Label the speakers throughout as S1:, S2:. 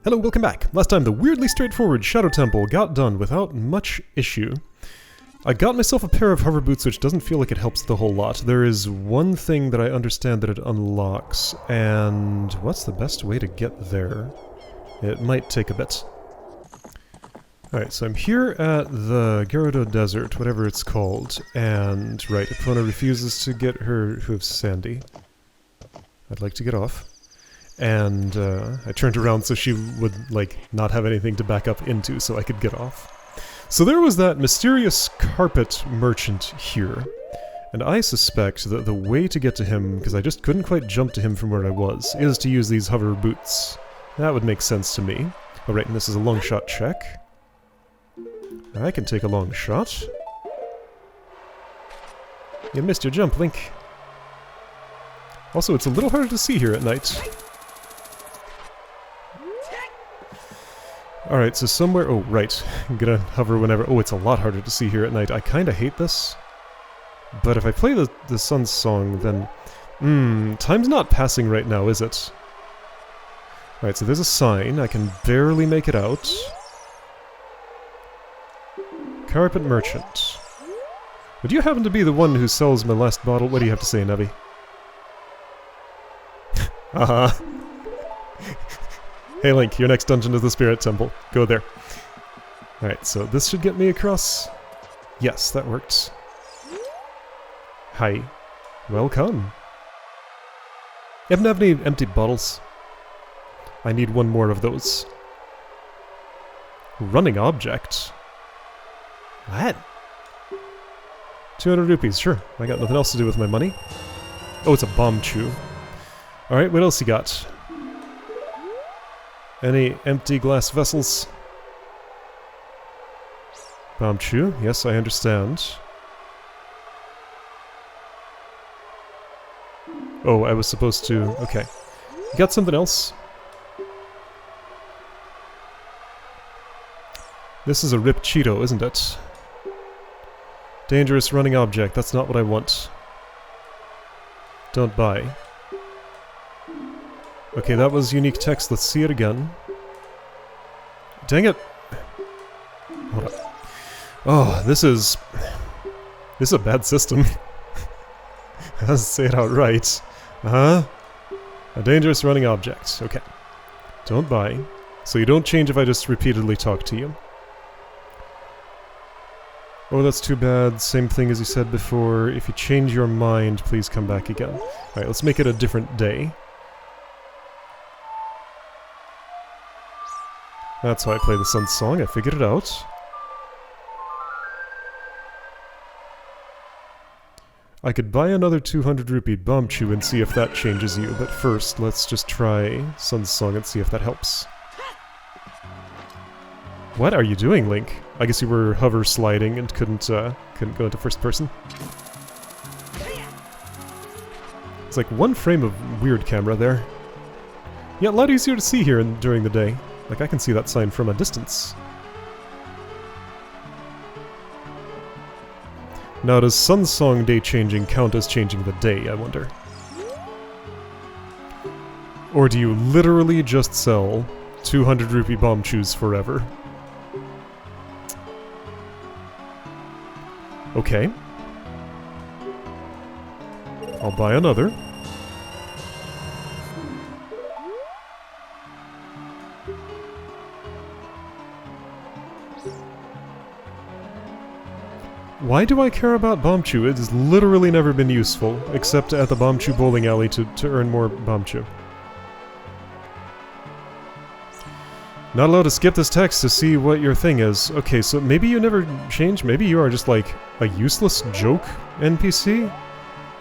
S1: Hello, welcome back. Last time the weirdly straightforward Shadow Temple got done without much issue. I got myself a pair of hover boots, which doesn't feel like it helps the whole lot. There is one thing that I understand that it unlocks, and what's the best way to get there? It might take a bit. Alright, so I'm here at the Gerudo Desert, whatever it's called, and right, Epona refuses to get her hooves sandy. I'd like to get off. And I turned around so she would, like, not have anything to back up into so I could get off. So there was that mysterious carpet merchant here. And I suspect that the way to get to him, because I just couldn't quite jump to him from where I was, is to use these hover boots. That would make sense to me. Alright, and this is a long shot check. I can take a long shot. You missed your jump, Link. Also, it's a little harder to see here at night. Alright, so somewhere... Oh, right. I'm gonna hover whenever... Oh, it's a lot harder to see here at night. I kinda hate this. But if I play the Sun's Song, then... time's not passing right now, is it? Alright, so there's a sign. I can barely make it out. Carpet Merchant. Would you happen to be the one who sells my last bottle? What do you have to say, Navi? Haha. Hey Link, your next dungeon is the Spirit Temple. Go there. Alright, so this should get me across. Yes, that worked. Hi. Welcome. You happen to have any empty bottles? I need one more of those. Running object? What? 200 rupees, sure. I got nothing else to do with my money. Oh, it's a bomb chew. Alright, what else you got? Any empty glass vessels? Bomb chew, yes, I understand. Oh, I was supposed to... Okay. You got something else? This is a Rip Cheeto, isn't it? Dangerous running object, that's not what I want. Don't buy. Okay, that was unique text. Let's see it again. Dang it! Hold on. Oh, this is a bad system. I have to say it outright. A dangerous running object. Okay. Don't buy. So you don't change if I just repeatedly talk to you. Oh, that's too bad. Same thing as you said before. If you change your mind, please come back again. Alright, let's make it a different day. That's how I play the Sun's Song, I figured it out. I could buy another 200 rupee bomb chew and see if that changes you, but first, let's just try Sun's Song and see if that helps. What are you doing, Link? I guess you were hover sliding and couldn't go into first person. It's like one frame of weird camera there. Yeah, a lot easier to see here during the day. Like, I can see that sign from a distance. Now, does Sun's Song day changing count as changing the day, I wonder? Or do you literally just sell 200 rupee bomb chews forever? Okay. I'll buy another. Why do I care about bomb chew? It has literally never been useful, except at the bomb chew bowling alley to earn more bomb chew. Not allowed to skip this text to see what your thing is. Okay, so maybe you never change? Maybe you are just like a useless joke NPC?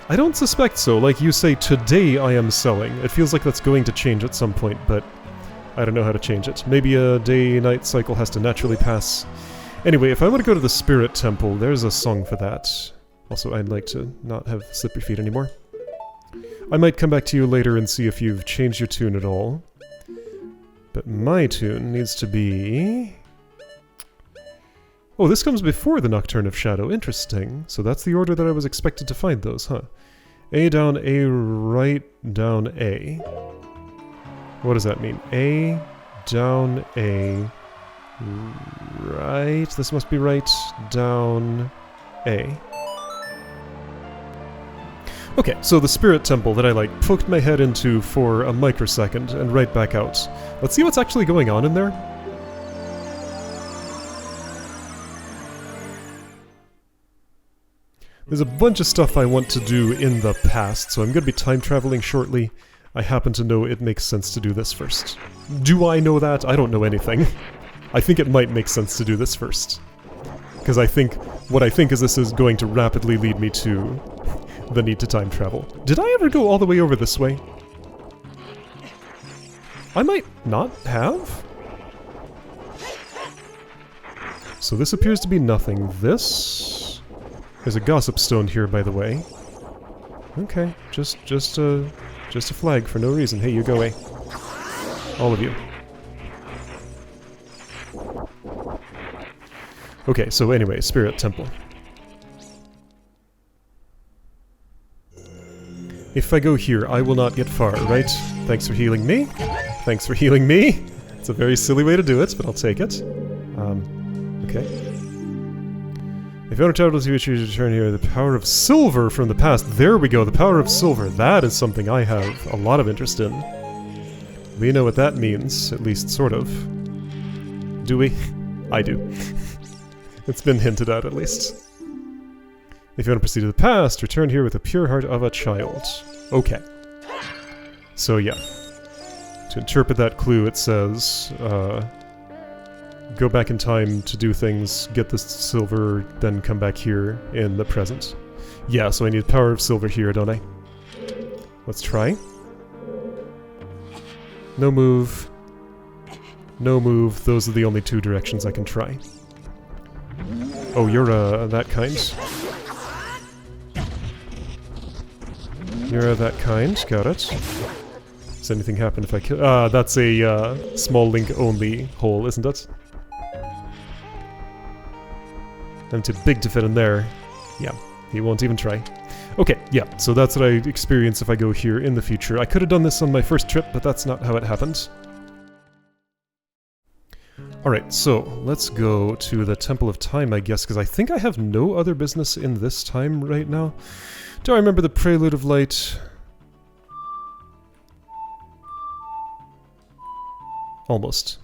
S1: I don't suspect so. Like you say, today I am selling. It feels like that's going to change at some point, but I don't know how to change it. Maybe a day-night cycle has to naturally pass. Anyway, if I want to go to the Spirit Temple, there's a song for that. Also, I'd like to not have slippery feet anymore. I might come back to you later and see if you've changed your tune at all. But my tune needs to be... Oh, this comes before the Nocturne of Shadow. Interesting. So that's the order that I was expected to find those, huh? A down A, right down A. What does that mean? A, down A. Right, this must be right. Down A. Okay, so the spirit temple that I like poked my head into for a microsecond and right back out. Let's see what's actually going on in there. There's a bunch of stuff I want to do in the past, so I'm going to be time traveling shortly. I happen to know it makes sense to do this first. Do I know that? I don't know anything. I think it might make sense to do this first. Because what I think is this is going to rapidly lead me to the need to time travel. Did I ever go all the way over this way? I might not have. So this appears to be nothing. There's a gossip stone here, by the way. Okay, just a flag for no reason. Hey, you go away. All of you. Okay, so anyway, Spirit Temple. If I go here, I will not get far, right? Thanks for healing me. Thanks for healing me. It's a very silly way to do it, but I'll take it. Okay. If you want to travel to the future, you return here. The power of silver from the past. There we go, the power of silver. That is something I have a lot of interest in. We know what that means, at least sort of. Do we? I do. It's been hinted at least. If you want to proceed to the past, return here with the pure heart of a child. Okay. So yeah. To interpret that clue, it says, go back in time to do things, get the silver, then come back here in the present. Yeah, so I need power of silver here, don't I? Let's try. No move. No move. Those are the only two directions I can try. Oh, you're, that kind. You're that kind. Got it. Does anything happen if I kill... that's a, small link-only hole, isn't it? I'm too big to fit in there. Yeah, he won't even try. Okay, yeah, so that's what I experience if I go here in the future. I could have done this on my first trip, but that's not how it happened. Alright, so let's go to the Temple of Time, I guess, because I think I have no other business in this time right now. Do I remember the Prelude of Light? Almost.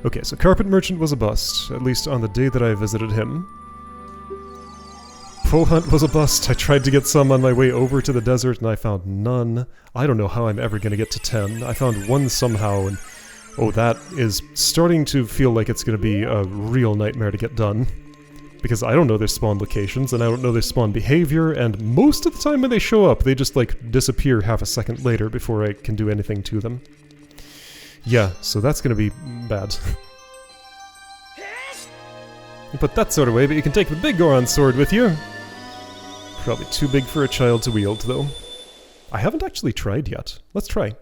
S1: Okay, so Carpet Merchant was a bust, at least on the day that I visited him. Pro Hunt was a bust. I tried to get some on my way over to the desert and I found none. I don't know how I'm ever going to get to 10. I found one somehow and... oh, that is starting to feel like it's going to be a real nightmare to get done. Because I don't know their spawn locations, and I don't know their spawn behavior, and most of the time when they show up, they just, like, disappear half a second later before I can do anything to them. Yeah, so that's gonna be bad. You put that sword away, but you can take the big Goron sword with you! Probably too big for a child to wield, though. I haven't actually tried yet. Let's try.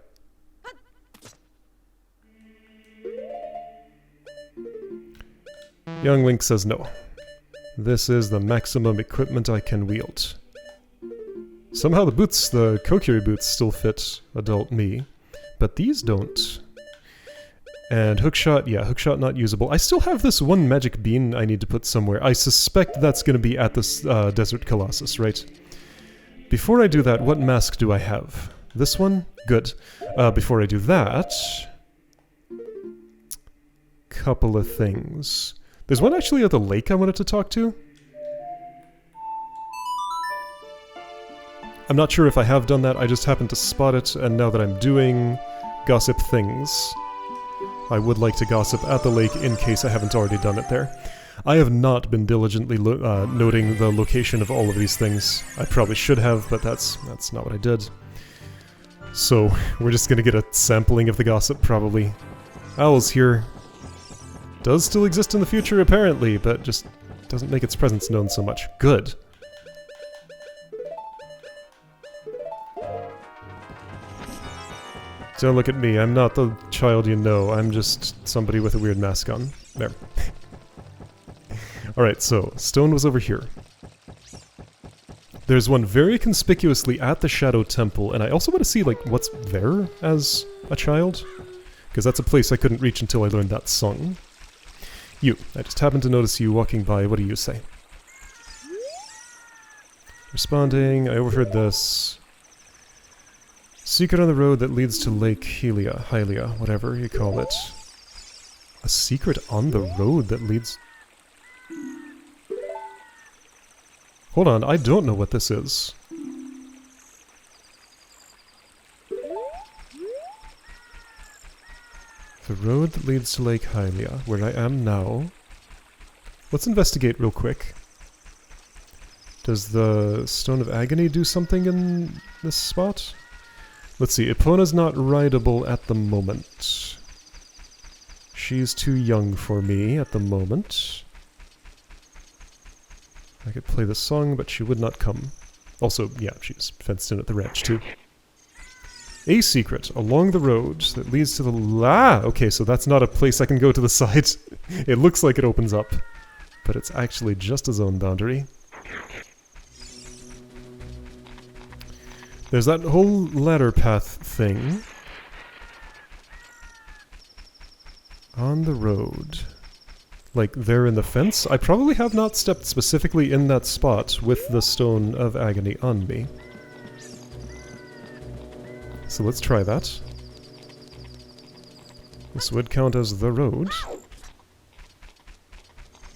S1: Young Link says no. This is the maximum equipment I can wield. Somehow the boots, the Kokiri boots, still fit adult me, but these don't. And hookshot, yeah, hookshot not usable. I still have this one magic bean I need to put somewhere. I suspect that's going to be at this Desert Colossus, right? Before I do that, what mask do I have? This one? Good. Before I do that... couple of things. There's one actually at the lake I wanted to talk to. I'm not sure if I have done that, I just happened to spot it, and now that I'm doing gossip things, I would like to gossip at the lake in case I haven't already done it there. I have not been diligently noting the location of all of these things. I probably should have, but that's not what I did. So, we're just gonna get a sampling of the gossip, probably. Owl's here. Does still exist in the future, apparently, but just doesn't make its presence known so much. Good. Don't look at me, I'm not the child you know, I'm just somebody with a weird mask on. There. Alright, so, stone was over here. There's one very conspicuously at the Shadow Temple, and I also want to see, like, what's there as a child. Because that's a place I couldn't reach until I learned that song. You. I just happened to notice you walking by. What do you say? Responding. I overheard this. Secret on the road that leads to Lake Hylia, whatever you call it. A secret on the road that leads... Hold on, I don't know what this is. The road that leads to Lake Hylia, where I am now. Let's investigate real quick. Does the Stone of Agony do something in this spot? Let's see, Epona's not rideable at the moment. She's too young for me at the moment. I could play the song, but she would not come. Also, yeah, she's fenced in at the ranch, too. A secret along the road that leads to the... Ah! Okay, so that's not a place I can go to the side. It looks like it opens up, but it's actually just a zone boundary. There's that whole ladder path thing. On the road. Like, there in the fence? I probably have not stepped specifically in that spot with the Stone of Agony on me. So let's try that. This would count as the road.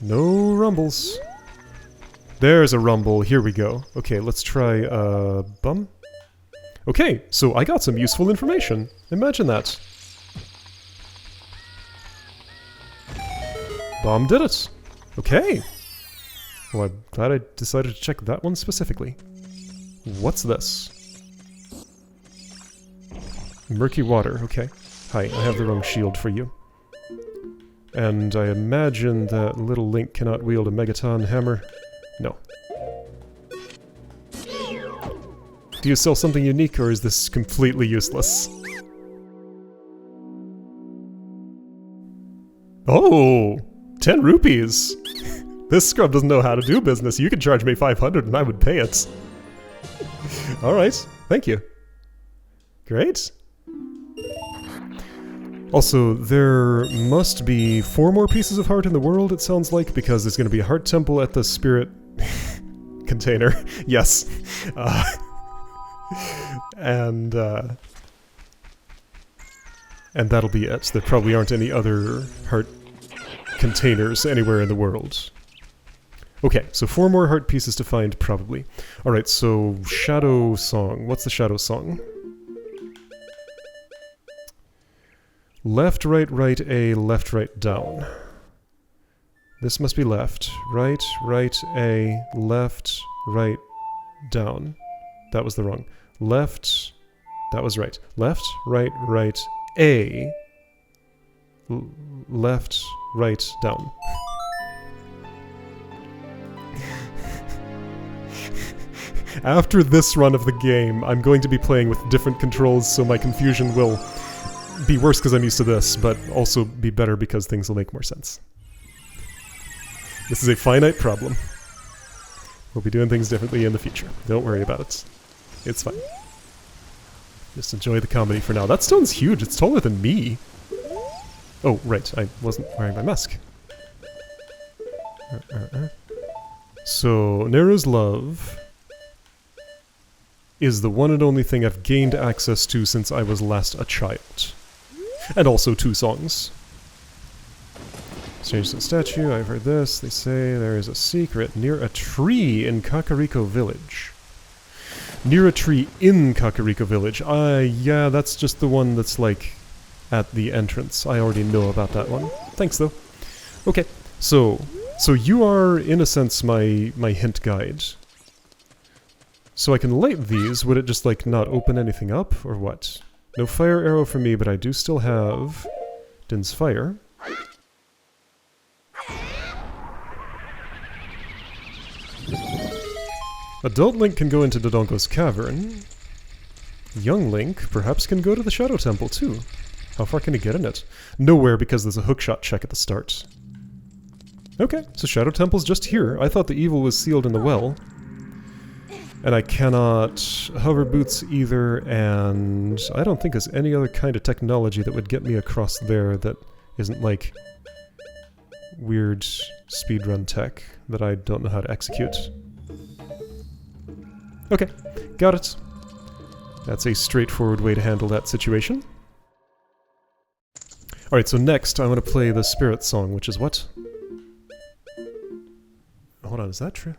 S1: No rumbles. There's a rumble. Here we go. Okay, let's try, bum. Okay, so I got some useful information. Imagine that. Bomb did it. Okay. Well, I'm glad I decided to check that one specifically. What's this? Murky water, okay. Hi, I have the wrong shield for you. And I imagine that little Link cannot wield a Megaton hammer. No. Do you sell something unique, or is this completely useless? Oh! 10 rupees! This scrub doesn't know how to do business. You could charge me 500 and I would pay it. Alright, thank you. Great. Also, there must be 4 more pieces of heart in the world, it sounds like, because there's going to be a heart temple at the spirit container. Yes. And that'll be it. There probably aren't any other heart containers anywhere in the world. Okay, so 4 more heart pieces to find, probably. Alright, so Shadow Song. What's the Shadow Song? Left, right, right, A, left, right, down. This must be left. Right, right, A, left, right, down. That was the wrong. Left, that was right. Left, right, right, A, left, right, down. After this run of the game, I'm going to be playing with different controls, so my confusion will be worse because I'm used to this, but also be better because things will make more sense. This is a finite problem. We'll be doing things differently in the future. Don't worry about it. It's fine. Just enjoy the comedy for now. That stone's huge. It's taller than me. Oh, right. I wasn't wearing my mask. So, Neru's Love is the one and only thing I've gained access to since I was last a child. And also 2 songs. Strange Stone Statue, I've heard this. They say there is a secret near a tree in Kakariko Village. Near a tree in Kakariko Village. Yeah, that's just the one that's, like, at the entrance. I already know about that one. Thanks, though. Okay, so you are, in a sense, my hint guide. So I can light these. Would it just, like, not open anything up, or what? No fire arrow for me, but I do still have Din's Fire. Adult Link can go into Dodonko's Cavern. Young Link perhaps can go to the Shadow Temple too. How far can he get in it? Nowhere, because there's a hookshot check at the start. Okay, so Shadow Temple's just here. I thought the evil was sealed in the well. And I cannot hover boots either, and I don't think there's any other kind of technology that would get me across there that isn't like weird speedrun tech that I don't know how to execute. Okay, got it. That's a straightforward way to handle that situation. Alright, so next I want to play the Spirit Song, which is what? Hold on, is that true?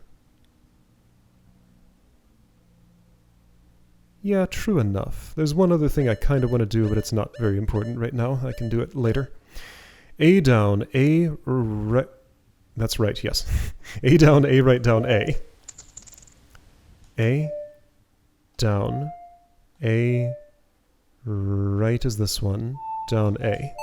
S1: Yeah, true enough. There's one other thing I kind of want to do, but it's not very important right now. I can do it later. A down, A right... That's right, yes. A down, A right down, A. A down, A right is this one, down A.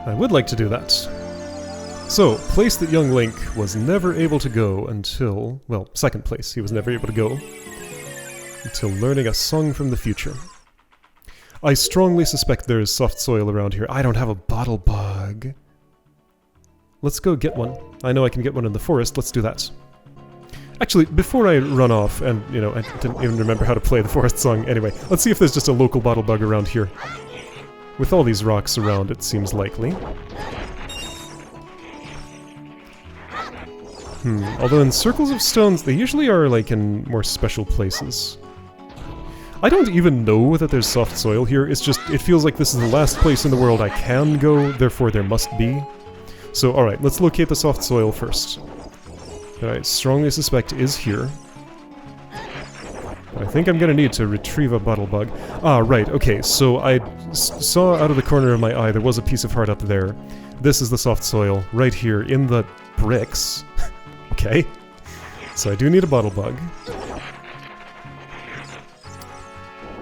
S1: I would like to do that. So, place that young Link was never able to go until... well, second place. He was never able to go until learning a song from the future. I strongly suspect there is soft soil around here. I don't have a bottle bug. Let's go get one. I know I can get one in the forest. Let's do that. Actually, before I run off, and, you know, I didn't even remember how to play the forest song anyway, let's see if there's just a local bottle bug around here. With all these rocks around, it seems likely. Although in circles of stones, they usually are, like, in more special places. I don't even know that there's soft soil here, it's just, it feels like this is the last place in the world I can go, therefore there must be. So, alright, let's locate the soft soil first. That I strongly suspect is here. I think I'm gonna need to retrieve a bottle bug. Ah, right, okay, so I saw out of the corner of my eye there was a piece of heart up there. This is the soft soil, right here, in the bricks. Okay. So I do need a bottle bug.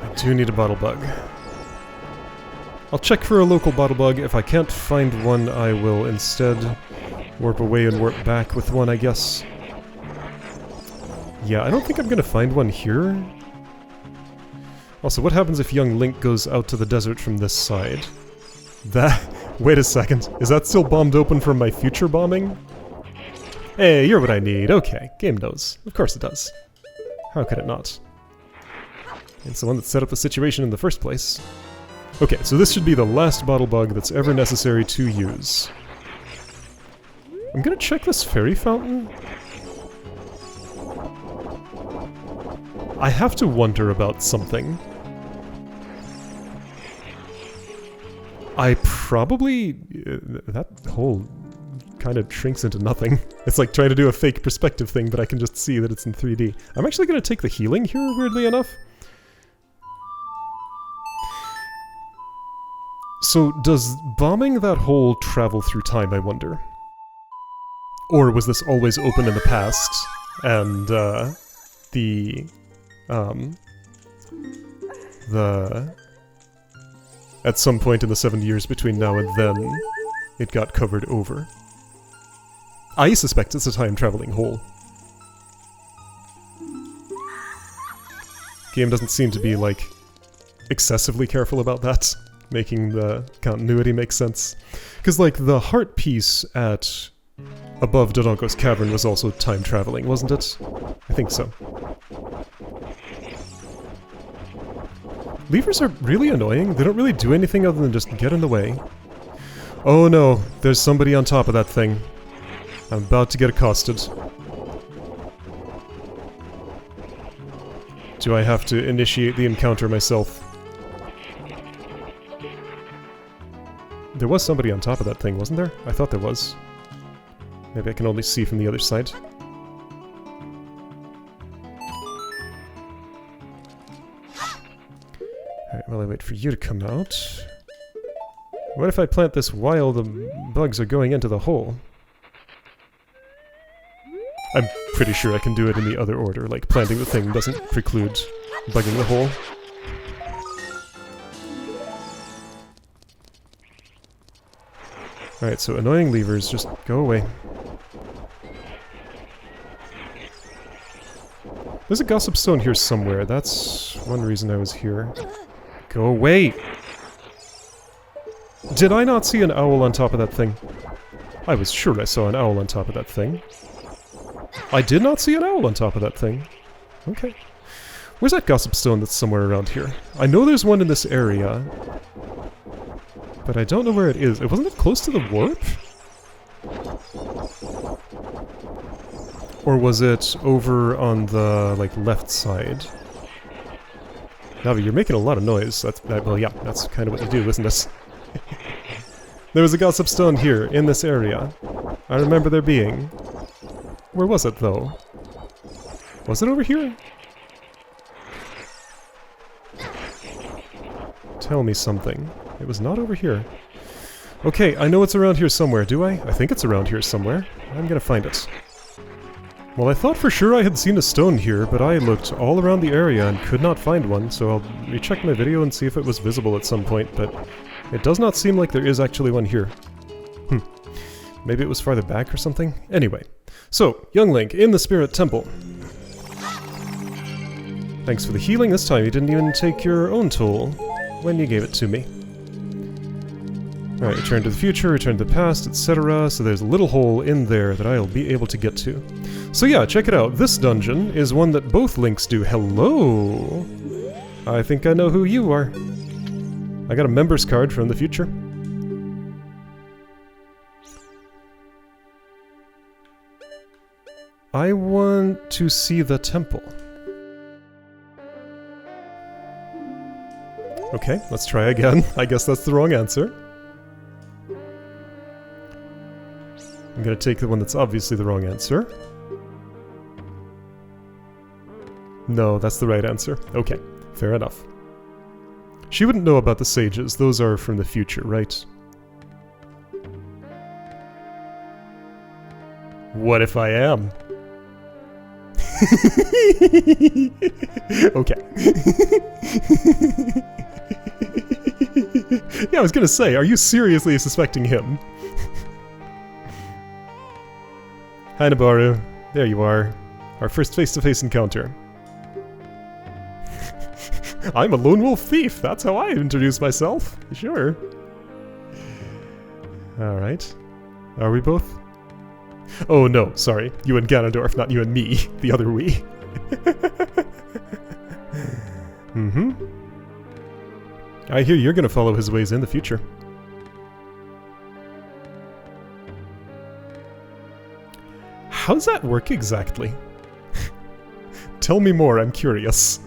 S1: I do need a bottle bug. I'll check for a local bottle bug. If I can't find one, I will instead warp away and warp back with one, I guess. Yeah, I don't think I'm gonna find one here. Also, what happens if young Link goes out to the desert from this side? That... wait a second. Is that still bombed open from my future bombing? Hey, you're what I need. Okay, game knows. Of course it does. How could it not? It's the one that set up the situation in the first place. Okay, so this should be the last bottle bug that's ever necessary to use. I'm gonna check this fairy fountain. I have to wonder about something. I probably... that hole kind of shrinks into nothing. It's like trying to do a fake perspective thing, but I can just see that it's in 3D. I'm actually going to take the healing here, weirdly enough. So, does bombing that hole travel through time, I wonder? Or was this always open in the past, and, at some point in the 7 years between now and then, it got covered over? I suspect it's a time-traveling hole. Game doesn't seem to be, like, excessively careful about that, making the continuity make sense. Because, like, the heart piece at above Dodonko's cavern was also time-traveling, wasn't it? I think so. Levers are really annoying. They don't really do anything other than just get in the way. Oh no, there's somebody on top of that thing. I'm about to get accosted. Do I have to initiate the encounter myself? There was somebody on top of that thing, wasn't there? I thought there was. Maybe I can only see from the other side. Alright, while I wait for you to come out... What if I plant this while the bugs are going into the hole? I'm pretty sure I can do it in the other order, like planting the thing doesn't preclude bugging the hole. Alright, so annoying levers, just go away. There's a gossip stone here somewhere, that's one reason I was here. Go away! Did I not see an owl on top of that thing? I was sure I saw an owl on top of that thing. I did not see an owl on top of that thing. Okay. Where's that gossip stone that's somewhere around here? I know there's one in this area, but I don't know where it is. Wasn't it close to the warp? Or was it over on the, like, left side? Navi, you're making a lot of noise. Well, yeah, that's kind of what you do, isn't it? There was a gossip stone here, in this area. I remember there being. Where was it, though? Was it over here? Tell me something. It was not over here. Okay, I know it's around here somewhere, do I? I think it's around here somewhere. I'm gonna find it. Well, I thought for sure I had seen a stone here, but I looked all around the area and could not find one, so I'll recheck my video and see if it was visible at some point, but it does not seem like there is actually one here. Maybe it was farther back or something? Anyway. So, young Link, in the Spirit Temple. Thanks for the healing. This time you didn't even take your own tool when you gave it to me. Alright, return to the future, return to the past, etc. So there's a little hole in there that I'll be able to get to. So yeah, check it out. This dungeon is one that both Links do. Hello! I think I know who you are. I got a member's card from the future. I want to see the temple. Okay, let's try again. I guess that's the wrong answer. I'm gonna take the one that's obviously the wrong answer. No, that's the right answer. Okay, fair enough. She wouldn't know about the sages. Those are from the future, right? What if I am? Okay. Yeah, I was gonna say, are you seriously suspecting him? Hi, Nabaru. There you are. Our first face-to-face encounter. I'm a lone wolf thief. That's how I introduce myself. Sure. Alright. Are we both? Oh no, sorry. You and Ganondorf, not you and me. The other we. Mm-hmm. I hear you're gonna follow his ways in the future. How does that work exactly? Tell me more, I'm curious.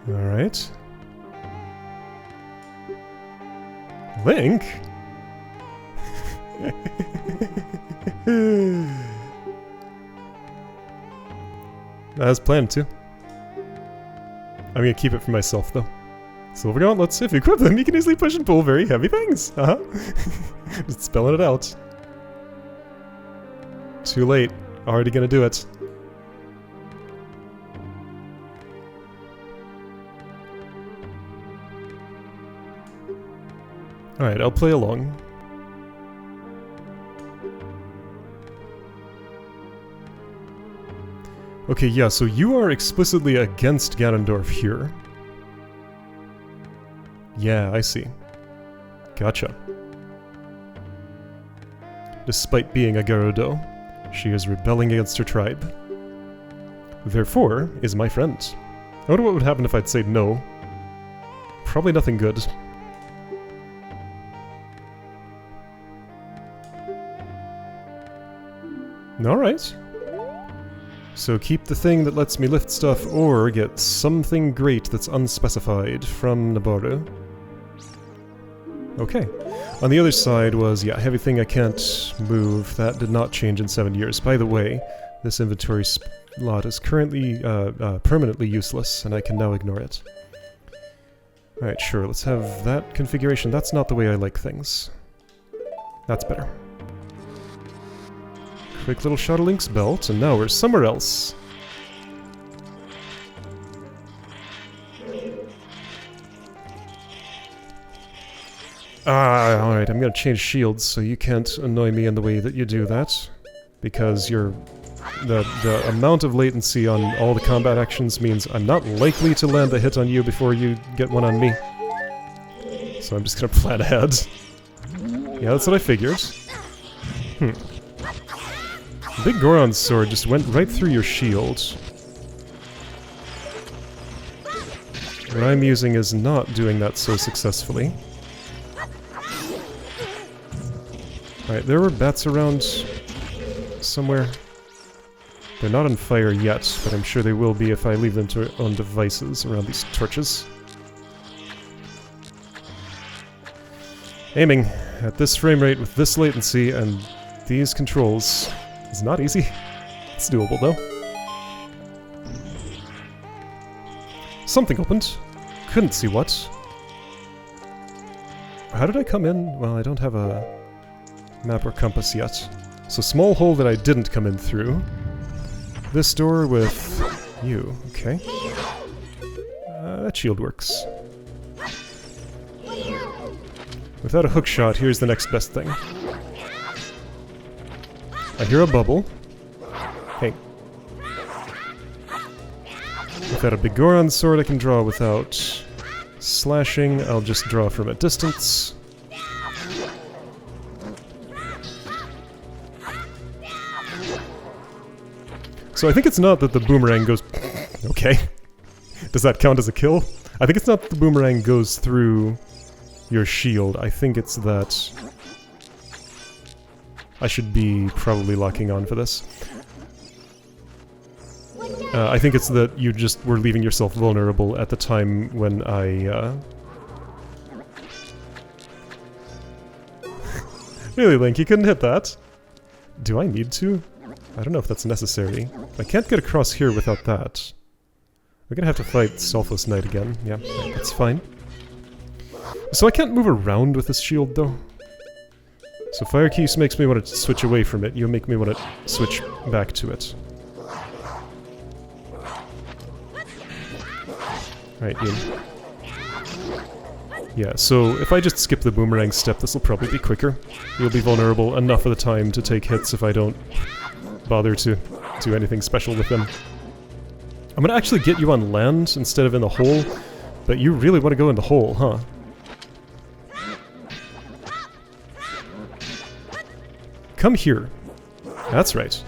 S1: Alright. Link? As planned to. I'm gonna keep it for myself though. Silver gauntlets, if you equip them, you can easily push and pull very heavy things. Just spelling it out. Too late. Already gonna do it. Alright, I'll play along. Okay, yeah, so you are explicitly against Ganondorf here. Yeah, I see. Gotcha. Despite being a Gerudo, she is rebelling against her tribe. Therefore, is my friend. I wonder what would happen if I'd say no. Probably nothing good. Alright. So keep the thing that lets me lift stuff, or get something great that's unspecified from Nabaru. Okay. On the other side was, yeah, heavy thing I can't move. That did not change in 7 years. By the way, this inventory slot is currently permanently useless, and I can now ignore it. Alright, sure, let's have that configuration. That's not the way I like things. That's better. Quick little shot of Link's belt, and now we're somewhere else. Alright, I'm gonna change shields so you can't annoy me in the way that you do that. Because you're the amount of latency on all the combat actions means I'm not likely to land a hit on you before you get one on me. So I'm just gonna plan ahead. Yeah, that's what I figured. The big Goron's sword just went right through your shield. What I'm using is not doing that so successfully. Alright, there were bats around somewhere. They're not on fire yet, but I'm sure they will be if I leave them on devices around these torches. Aiming at this frame rate with this latency and these controls is not easy. It's doable though. Something opened. Couldn't see what. How did I come in? Well, I don't have a map or compass yet. So small hole that I didn't come in through. This door with you. Okay. That shield works. Without a hook shot, here's the next best thing. I hear a bubble. Hey. Without a big Goron sword I can draw without slashing. I'll just draw from a distance. So I think it's not that the boomerang goes... Okay. Does that count as a kill? I think it's not that the boomerang goes through your shield. I think it's that... I should be probably locking on for this. I think it's that you just were leaving yourself vulnerable at the time when I... Really, Link, you couldn't hit that? Do I need to? I don't know if that's necessary. I can't get across here without that. We're gonna have to fight Selfless Knight again. Yeah, that's fine. So I can't move around with this shield, though. So Fire Keys makes me want to switch away from it. You make me want to switch back to it. Alright, Ian. Yeah, so if I just skip the boomerang step, this will probably be quicker. You'll be vulnerable enough of the time to take hits if I don't bother to do anything special with them. I'm gonna actually get you on land instead of in the hole, but you really want to go in the hole, huh? Come here. That's right.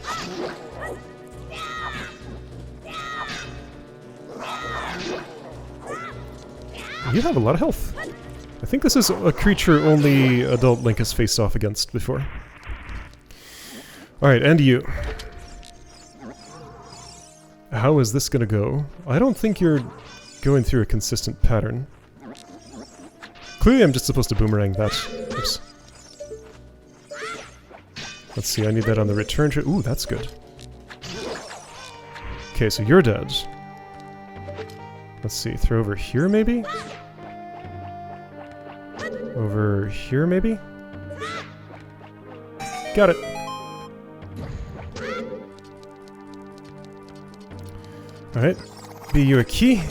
S1: You have a lot of health. I think this is a creature only adult Link has faced off against before. Alright, and you. How is this gonna go? I don't think you're going through a consistent pattern. Clearly I'm just supposed to boomerang that. Oops. Let's see, I need that on the return trip. Ooh, that's good. Okay, so you're dead. Let's see, throw over here maybe? Over here maybe? Got it. Alright. Be you a key?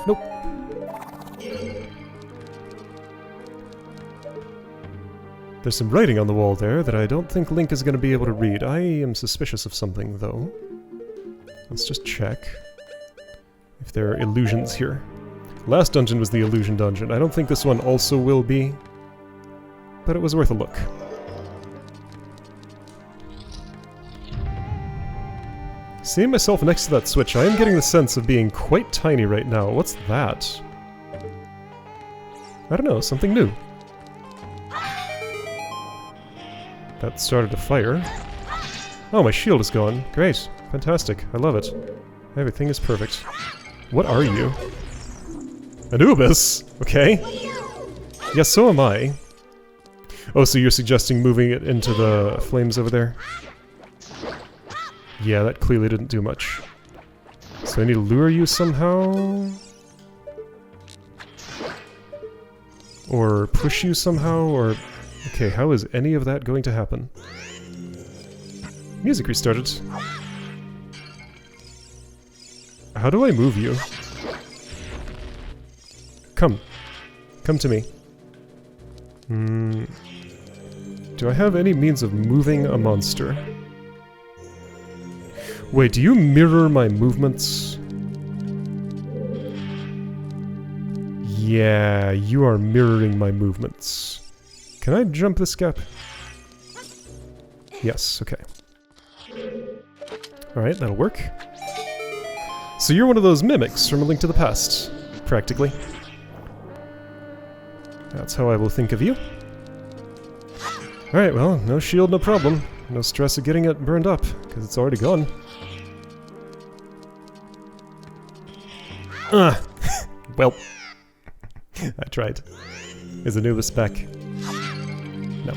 S1: Nope. There's some writing on the wall there that I don't think Link is going to be able to read. I am suspicious of something, though. Let's just check if there are illusions here. Last dungeon was the illusion dungeon. I don't think this one also will be, but it was worth a look. Seeing myself next to that switch, I am getting the sense of being quite tiny right now. What's that? I don't know, something new. That started a fire. Oh, my shield is gone. Great. Fantastic. I love it. Everything is perfect. What are you? Anubis! Okay. Yes, so am I. Oh, so you're suggesting moving it into the flames over there? Yeah, that clearly didn't do much. So I need to lure you somehow? Or push you somehow, or... Okay, how is any of that going to happen? Music restarted. How do I move you? Come. Come to me. Do I have any means of moving a monster? Wait, do you mirror my movements? Yeah, you are mirroring my movements. Can I jump this gap? Yes, okay. Alright, that'll work. So you're one of those mimics from A Link to the Past, practically. That's how I will think of you. Alright, well, no shield, no problem. No stress of getting it burned up, because it's already gone. Well, I tried. Is Anubis back? No.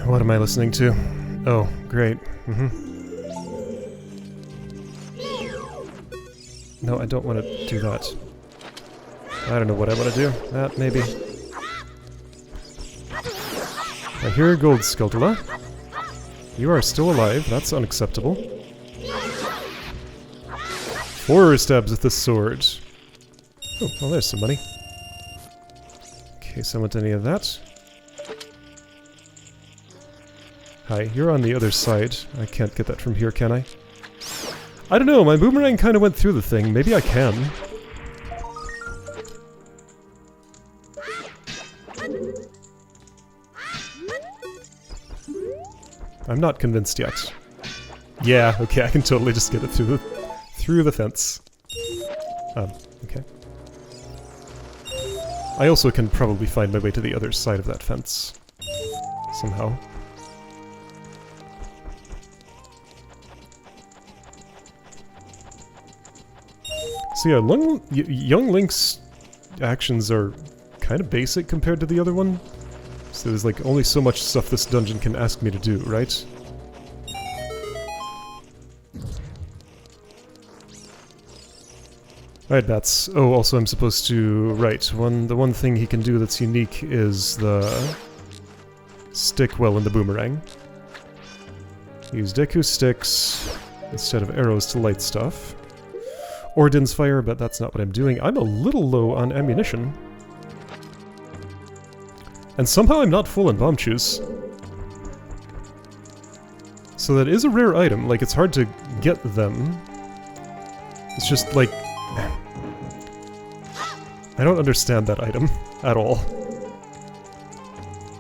S1: What am I listening to? Oh, great. No, I don't want to do that. I don't know what I want to do. That, maybe. I hear Gold Skuldula. You are still alive. That's unacceptable. 4 stabs with the sword. Oh, well, there's some money. In case I want any of that. Hi, you're on the other side. I can't get that from here, can I? I don't know, my boomerang kind of went through the thing. Maybe I can. I'm not convinced yet. Yeah, okay, I can totally just get it through the fence. Okay. I also can probably find my way to the other side of that fence. Somehow. So yeah, young Link's actions are kind of basic compared to the other one. So there's like only so much stuff this dungeon can ask me to do, right? Alright, bats. Oh, also I'm supposed to... Right, the one thing he can do that's unique is the... stick well in the boomerang. Use Deku sticks instead of arrows to light stuff. Ordin's fire, but that's not what I'm doing. I'm a little low on ammunition. And somehow I'm not full on bomb chews. So that is a rare item, like it's hard to get them. It's just like... I don't understand that item at all.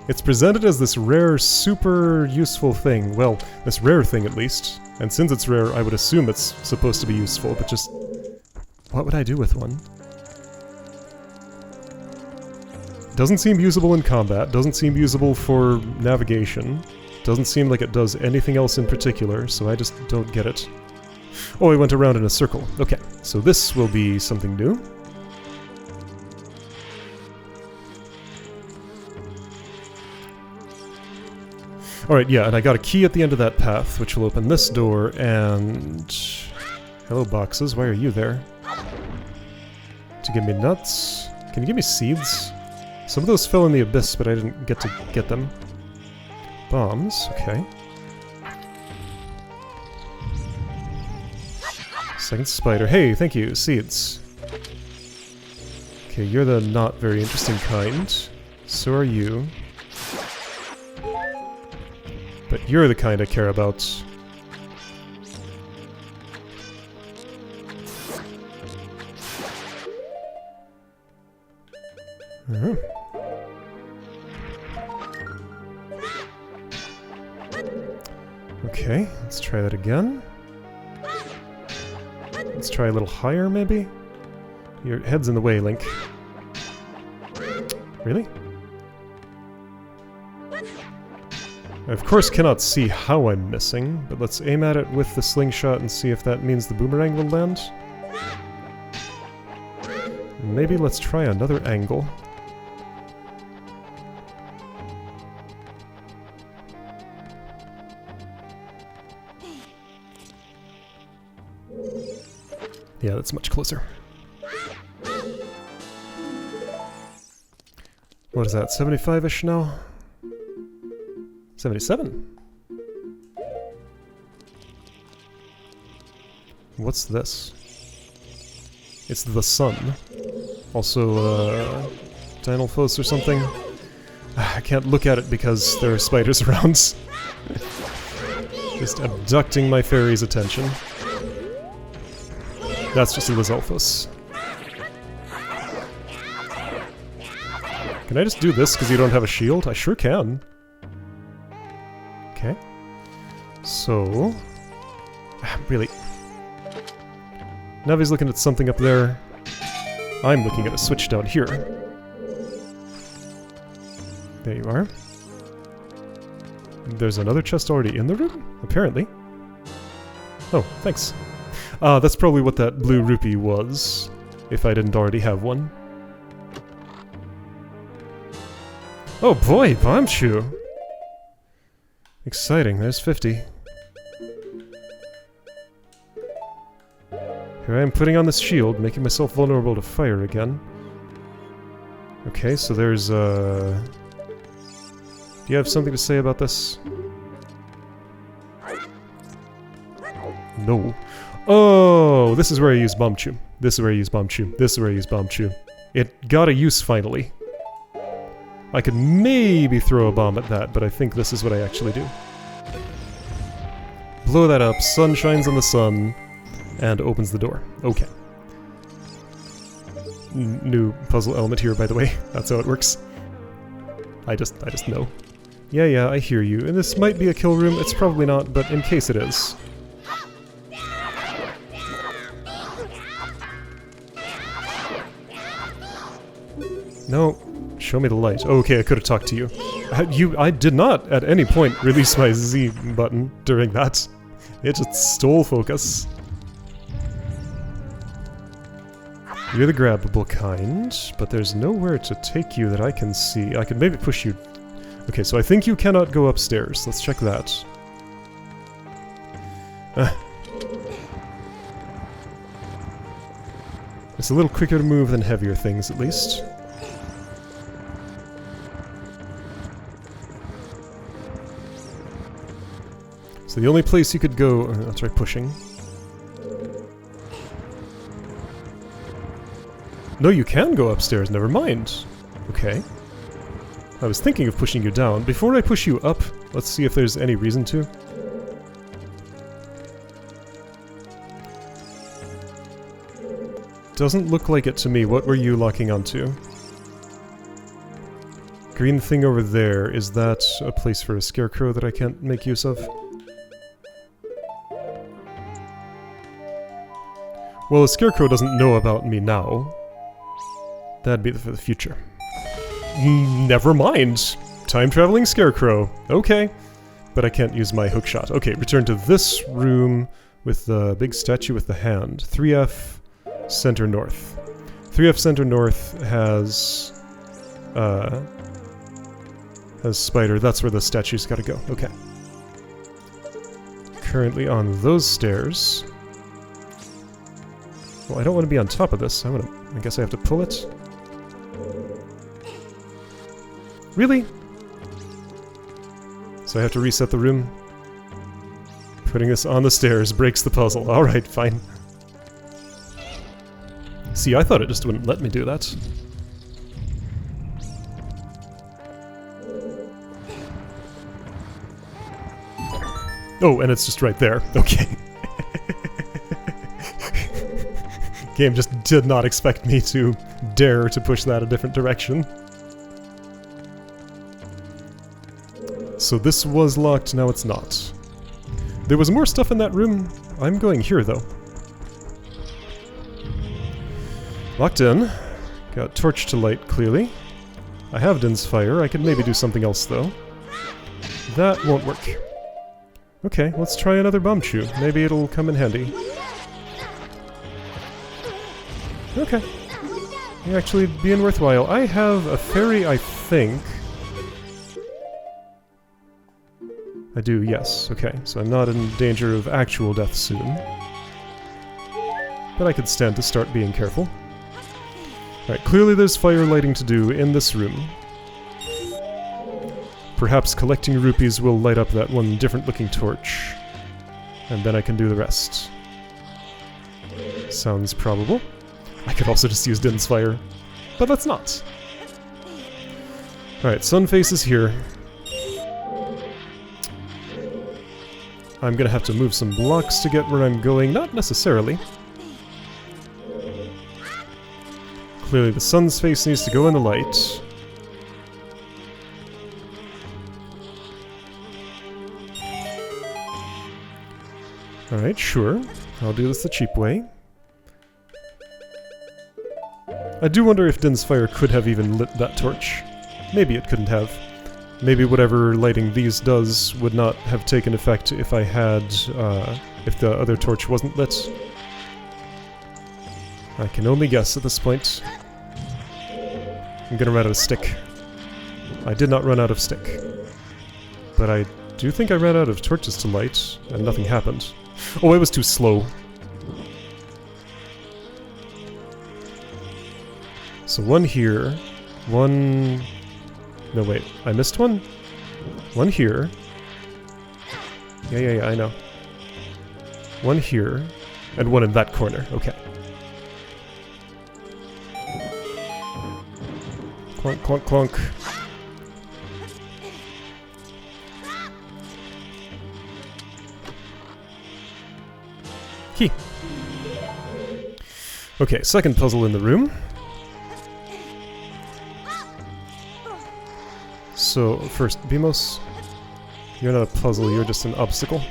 S1: It's presented as this rare, super useful thing. Well, this rare thing at least. And since it's rare, I would assume it's supposed to be useful, but just... what would I do with one? Doesn't seem usable in combat, doesn't seem usable for navigation, doesn't seem like it does anything else in particular, so I just don't get it. Oh, I went around in a circle. Okay, so this will be something new. Alright, yeah, and I got a key at the end of that path, which will open this door, and... hello, boxes, why are you there? To give me nuts? Can you give me seeds? Some of those fell in the abyss, but I didn't get to get them. Bombs, okay. Second spider. Hey, thank you, seeds. Okay, you're the not very interesting kind. So are you. But you're the kind I care about. Okay, let's try that again. Let's try a little higher, maybe? Your head's in the way, Link. Really? I of course cannot see how I'm missing, but let's aim at it with the slingshot and see if that means the boomerang will land. Maybe let's try another angle. Yeah, that's much closer. What is that, 75-ish now? 77? What's this? It's the sun. Also, Dinalphos or something. I can't look at it because there are spiders around. Just abducting my fairy's attention. That's just a Lizalphos. Can I just do this because you don't have a shield? I sure can. Okay. So... really. Navi's looking at something up there. I'm looking at a switch down here. There you are. There's another chest already in the room, apparently. Oh, thanks. That's probably what that blue rupee was, if I didn't already have one. Oh boy, Bombchu! Exciting, there's 50. Here I am putting on this shield, making myself vulnerable to fire again. Okay, so there's, do you have something to say about this? No. Oh, this is where I use Bombchu. This is where I use Bombchu. This is where I use Bombchu. It got a use finally. I could maybe throw a bomb at that, but I think this is what I actually do. Blow that up, sun shines on the sun, and opens the door. Okay. New puzzle element here, by the way. That's how it works. I just know. Yeah, I hear you. And this might be a kill room. It's probably not, but in case it is. No. Show me the light. Oh, okay, I could have talked to you. I did not at any point release my Z button during that. It just stole focus. You're the grabbable kind, but there's nowhere to take you that I can see. I could maybe push you... Okay, so I think you cannot go upstairs. Let's check that. It's a little quicker to move than heavier things, at least. So the only place you could go... I'll try pushing. No, you can go upstairs, never mind. Okay. I was thinking of pushing you down. Before I push you up, let's see if there's any reason to. Doesn't look like it to me. What were you locking onto? Green thing over there, is that a place for a scarecrow that I can't make use of? Well, a scarecrow doesn't know about me now. That'd be for the future. Never mind! Time-traveling scarecrow. Okay. But I can't use my hookshot. Okay, return to this room with the big statue with the hand. 3F center north. 3F center north has spider. That's where the statue's gotta go. Okay. Currently on those stairs. Well, I don't want to be on top of this. I guess I have to pull it. Really? So I have to reset the room? Putting this on the stairs breaks the puzzle. Alright, fine. See, I thought it just wouldn't let me do that. Oh, and it's just right there. Okay. Game just did not expect me to dare to push that a different direction. So this was locked, now it's not. There was more stuff in that room. I'm going here, though. Locked in. Got torch to light, clearly. I have Din's fire. I could maybe do something else, though. That won't work. Okay, let's try another Bombchu. Maybe it'll come in handy. Okay. You're actually being worthwhile. I have a fairy, I think. I do, yes. Okay, so I'm not in danger of actual death soon. But I could stand to start being careful. Alright, clearly there's fire lighting to do in this room. Perhaps collecting rupees will light up that one different-looking torch. And then I can do the rest. Sounds probable. I could also just use Din's Fire, but let's not. Alright, sun face is here. I'm gonna have to move some blocks to get where I'm going. Not necessarily. Clearly the sun's face needs to go in the light. Alright, sure. I'll do this the cheap way. I do wonder if Din's Fire could have even lit that torch. Maybe it couldn't have. Maybe whatever lighting these does would not have taken effect if I had, if the other torch wasn't lit. I can only guess at this point. I'm gonna run out of stick. I did not run out of stick. But I do think I ran out of torches to light, and nothing happened. Oh, I was too slow. So one here, one... No, wait, I missed one? One here. Yeah, I know. One here, and one in that corner, okay. Clunk, clunk, clunk. Key. Okay, second puzzle in the room. So, first, Beamos, you're not a puzzle, you're just an obstacle.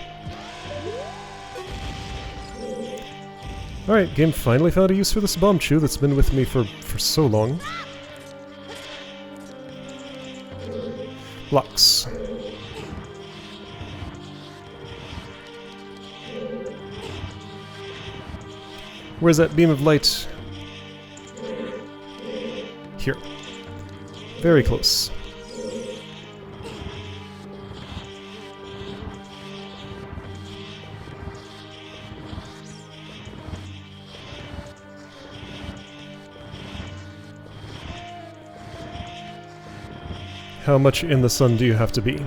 S1: Alright, game finally found a use for this bomb chew that's been with me for so long. Blocks. Where's that beam of light? Here. Very close. How much in the sun do you have to be?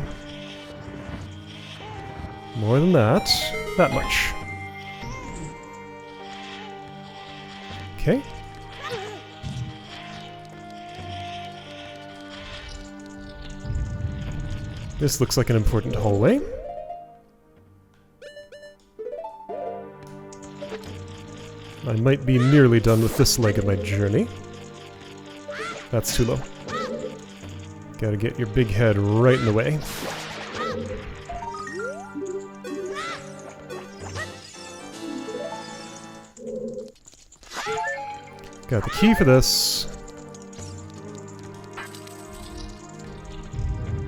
S1: More than that. That much. Okay. This looks like an important hallway. I might be nearly done with this leg of my journey. That's too low. Gotta get your big head right in the way. Got the key for this.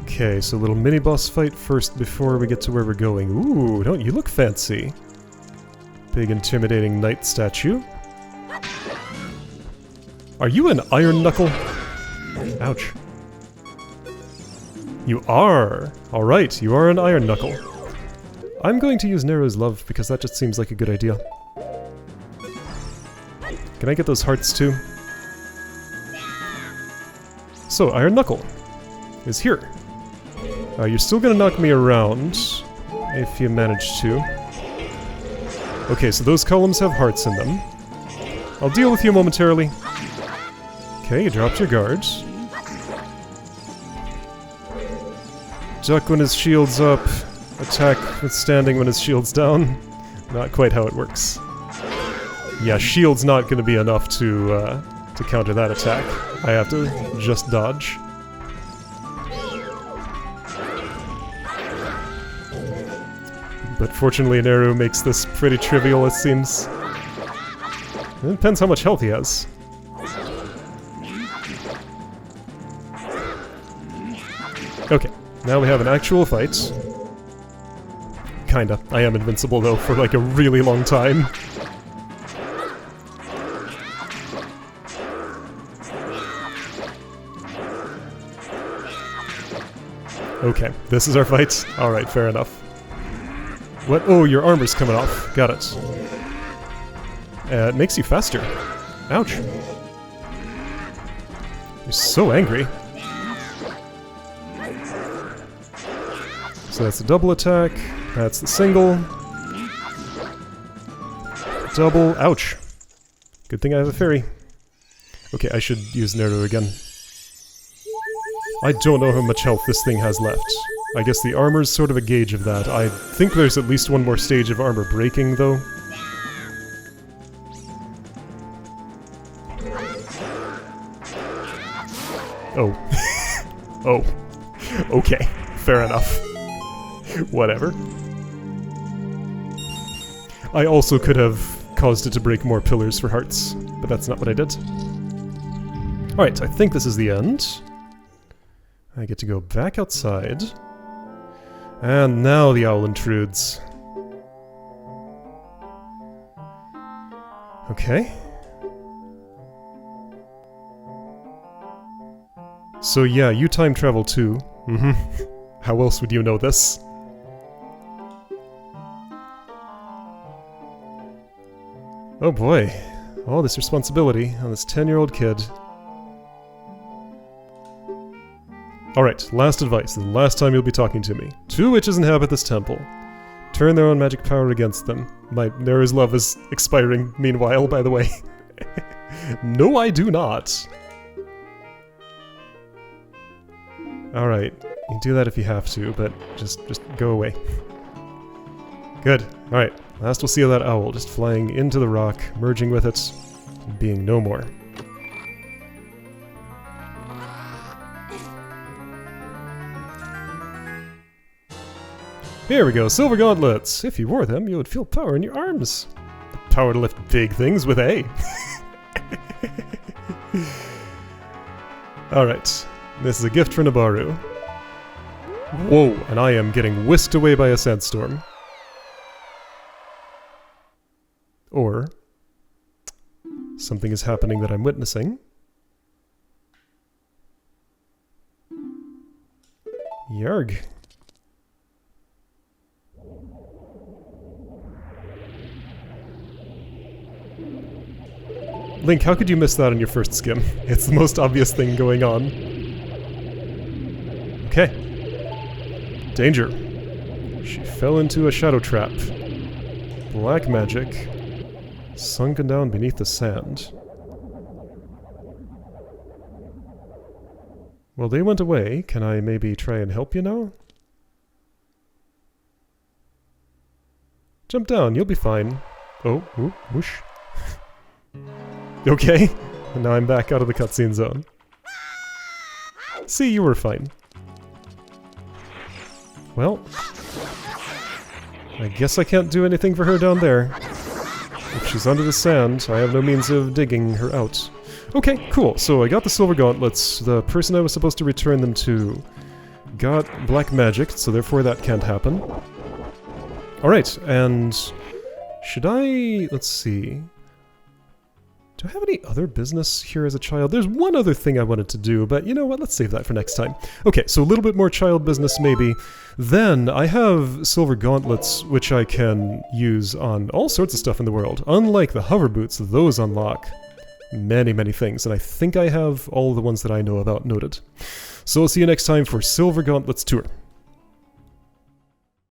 S1: Okay, so a little mini-boss fight first before we get to where we're going. Ooh, don't you look fancy? Big intimidating knight statue. Are you an iron knuckle? Ouch. You are! Alright, you are an iron knuckle. I'm going to use Nero's love because that just seems like a good idea. Can I get those hearts too? So, Iron Knuckle is here. You're still gonna knock me around if you manage to. Okay, so those columns have hearts in them. I'll deal with you momentarily. Okay, you dropped your guards. Duck when his shield's up. Attack withstanding when his shield's down. Not quite how it works. Yeah, shield's not going to be enough to counter that attack. I have to just dodge. But fortunately, Nero makes this pretty trivial, it seems. It depends how much health he has. Okay, now we have an actual fight. Kinda. I am invincible, though, for like a really long time. Okay, this is our fight? Alright, fair enough. What? Oh, your armor's coming off. Got it. It makes you faster. Ouch. You're so angry. So that's the double attack. That's the single. Double. Ouch. Good thing I have a fairy. Okay, I should use Naruto again. I don't know how much health this thing has left. I guess the armor's sort of a gauge of that. I think there's at least one more stage of armor breaking, though. Oh. Oh. Okay. Fair enough. Whatever. I also could have caused it to break more pillars for hearts, but that's not what I did. Alright, I think this is the end. I get to go back outside. And now the owl intrudes. Okay. So yeah, you time travel too. How else would you know this? Oh boy. All this responsibility on this 10-year-old kid. Alright, last advice. The last time you'll be talking to me. 2 witches inhabit this temple. Turn their own magic power against them. My Nera's love is expiring, meanwhile, by the way. No, I do not. Alright, you can do that if you have to, but just go away. Good. Alright, last we'll see of that owl, just flying into the rock, merging with it, and being no more. Here we go, silver gauntlets! If you wore them, you would feel power in your arms. The power to lift big things with A. Alright, this is a gift for Nabaru. Whoa, and I am getting whisked away by a sandstorm. Or something is happening that I'm witnessing. Yarg. Link, how could you miss that on your first skim? It's the most obvious thing going on. Okay. Danger. She fell into a shadow trap. Black magic. Sunken down beneath the sand. Well, they went away. Can I maybe try and help you now? Jump down, you'll be fine. Oh, ooh, whoosh. Okay, and now I'm back out of the cutscene zone. See, you were fine. Well, I guess I can't do anything for her down there. If she's under the sand, I have no means of digging her out. Okay, cool. So I got the silver gauntlets. The person I was supposed to return them to got black magic, so therefore that can't happen. Alright, and should I... let's see... do I have any other business here as a child? There's one other thing I wanted to do, but you know what? Let's save that for next time. Okay, so a little bit more child business maybe. Then I have silver gauntlets, which I can use on all sorts of stuff in the world. Unlike the hover boots, those unlock many, many things, and I think I have all the ones that I know about noted. So I'll see you next time for Silver Gauntlets Tour.